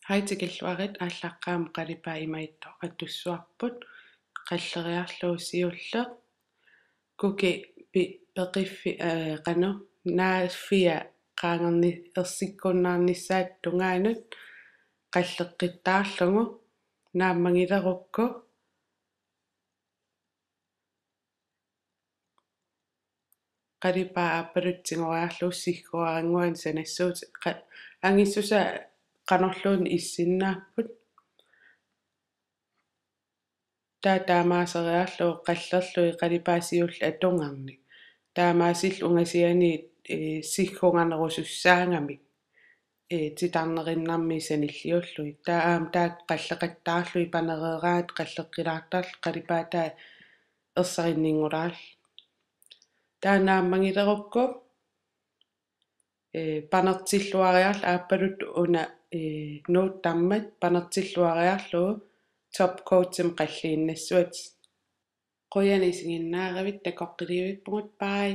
Haitikilluarit ааllaqqaam qalipaa imaitto attussuarput qalleriarluusiulleq kuki peqiffi qanu naaffia qaangerni ersikkunnaarnissaat tungaanut qalleqqittaarlugu naammangilerukku qalipaa aappalutsingoraarluus siguaranguan sanassuut angissusa qanorluun issinnaapпут taamaaseriarlu qallerlui qalipaasiull atungarni taamaasill ungasiani siggunganerusussaangami titarnerinnarmi sanilliullui taam qalleqattaarlui panereeraat qalleqqilaartarl qalipaataa ersarinningulaarl taanaammangilerukku panertilluariarl aappalut una nuuttammat panertilluariarlugu top coatsum qalliinnassuat quyani singinnaaravit takoqqiliuvippungut bye.